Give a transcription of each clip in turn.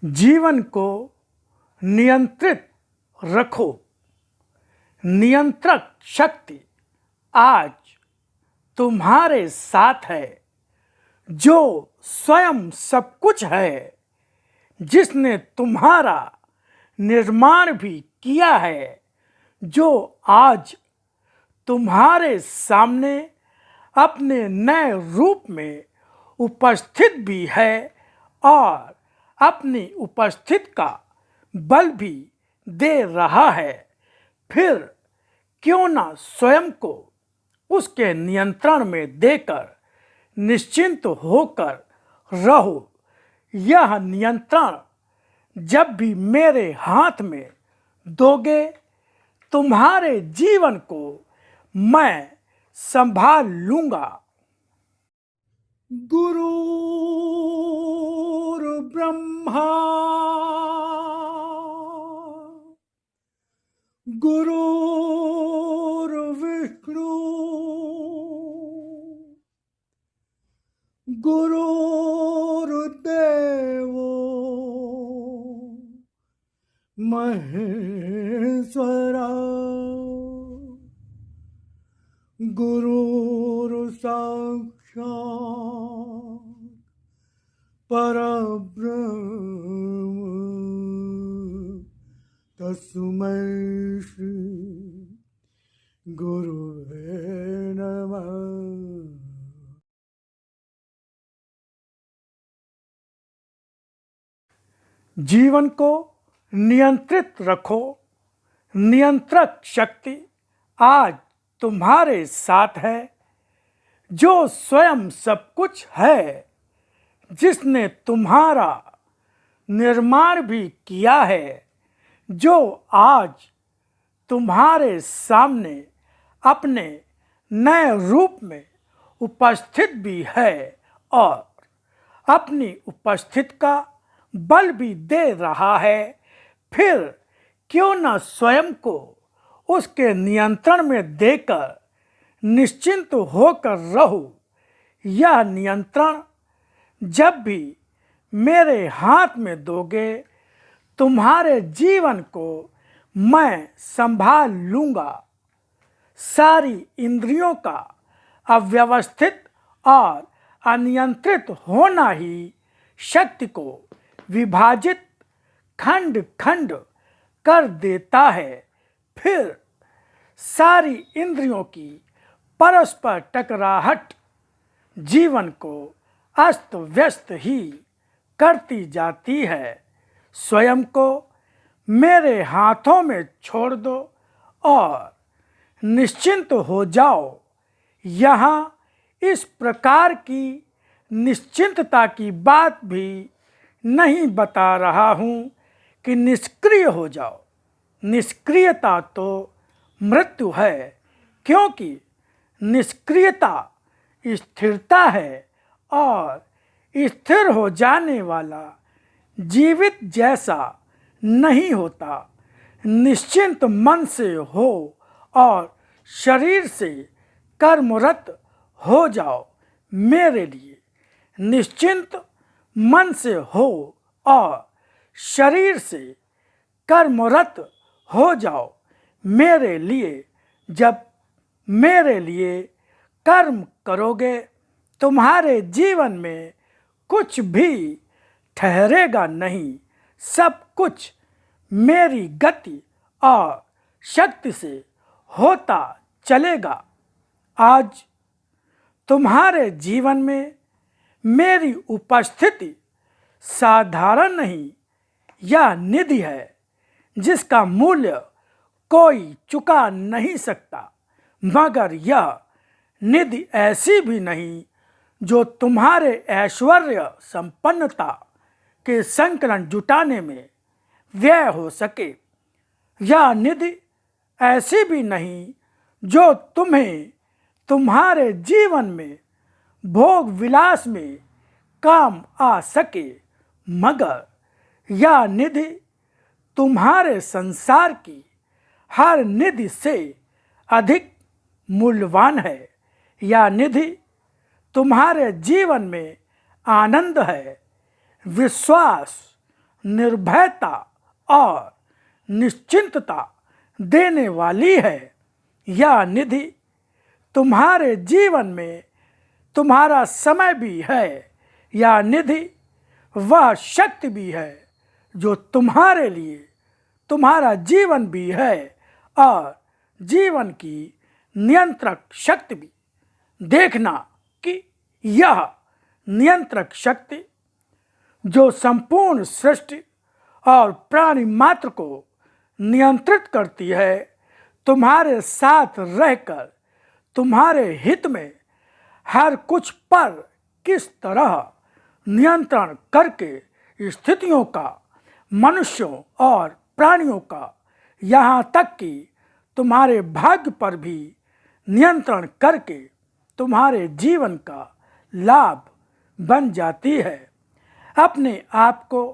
जीवन को नियंत्रित रखो। नियंत्रक शक्ति आज तुम्हारे साथ है, जो स्वयं सब कुछ है, जिसने तुम्हारा निर्माण भी किया है, जो आज तुम्हारे सामने अपने नए रूप में उपस्थित भी है और अपनी उपस्थिति का बल भी दे रहा है। फिर क्यों ना स्वयं को उसके नियंत्रण में देकर निश्चिंत होकर रहो। यह नियंत्रण जब भी मेरे हाथ में दोगे, तुम्हारे जीवन को मैं संभाल लूंगा। गुरुर्ब्रह्मा गुरुर्विष्णु गुरुर्देवो महेश्वरा गुरुर्साक्षात् परब्रह्म तस्मै श्री गुरुवे नमः। जीवन को नियंत्रित रखो। नियंत्रक शक्ति आज तुम्हारे साथ है, जो स्वयं सब कुछ है, जिसने तुम्हारा निर्माण भी किया है, जो आज तुम्हारे सामने अपने नए रूप में उपस्थित भी है और अपनी उपस्थिति का बल भी दे रहा है। फिर क्यों न स्वयं को उसके नियंत्रण में देकर निश्चिंत होकर रहो। यह नियंत्रण जब भी मेरे हाथ में दोगे, तुम्हारे जीवन को मैं संभाल लूंगा। सारी इंद्रियों का अव्यवस्थित और अनियंत्रित होना ही शक्ति को विभाजित खंड खंड कर देता है। फिर सारी इंद्रियों की परस्पर टकराहट जीवन को अस्त व्यस्त ही करती जाती है। स्वयं को मेरे हाथों में छोड़ दो और निश्चिंत हो जाओ। यहाँ इस प्रकार की निश्चिंतता की बात भी नहीं बता रहा हूँ कि निष्क्रिय हो जाओ। निष्क्रियता तो मृत्यु है, क्योंकि निष्क्रियता स्थिरता है और स्थिर हो जाने वाला जीवित जैसा नहीं होता। निश्चिंत मन से हो और शरीर से कर्मरत हो जाओ मेरे लिए। निश्चिंत मन से हो और शरीर से कर्मरत हो जाओ मेरे लिए। जब मेरे लिए कर्म करोगे, तुम्हारे जीवन में कुछ भी ठहरेगा नहीं। सब कुछ मेरी गति और शक्ति से होता चलेगा। आज तुम्हारे जीवन में मेरी उपस्थिति साधारण नहीं, यह निधि है, जिसका मूल्य कोई चुका नहीं सकता। मगर यह निधि ऐसी भी नहीं जो तुम्हारे ऐश्वर्य संपन्नता के संकलन जुटाने में व्यय हो सके। यह निधि ऐसी भी नहीं जो तुम्हें तुम्हारे जीवन में भोग विलास में काम आ सके। मगर यह निधि तुम्हारे संसार की हर निधि से अधिक मूल्यवान है। यह निधि तुम्हारे जीवन में आनंद है, विश्वास, निर्भयता और निश्चिंतता देने वाली है। यह निधि तुम्हारे जीवन में तुम्हारा समय भी है। यह निधि वह शक्ति भी है जो तुम्हारे लिए तुम्हारा जीवन भी है और जीवन की नियंत्रक शक्ति भी। देखना कि यह नियंत्रक शक्ति जो संपूर्ण सृष्टि और प्राणी मात्र को नियंत्रित करती है, तुम्हारे साथ रहकर तुम्हारे हित में हर कुछ पर किस तरह नियंत्रण करके स्थितियों का, मनुष्यों और प्राणियों का, यहाँ तक कि तुम्हारे भाग्य पर भी नियंत्रण करके तुम्हारे जीवन का लाभ बन जाती है। अपने आप को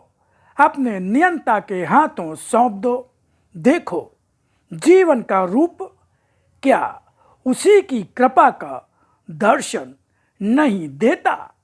अपने नियंता के हाथों सौंप दो। देखो, जीवन का रूप क्या उसी की कृपा का दर्शन नहीं देता?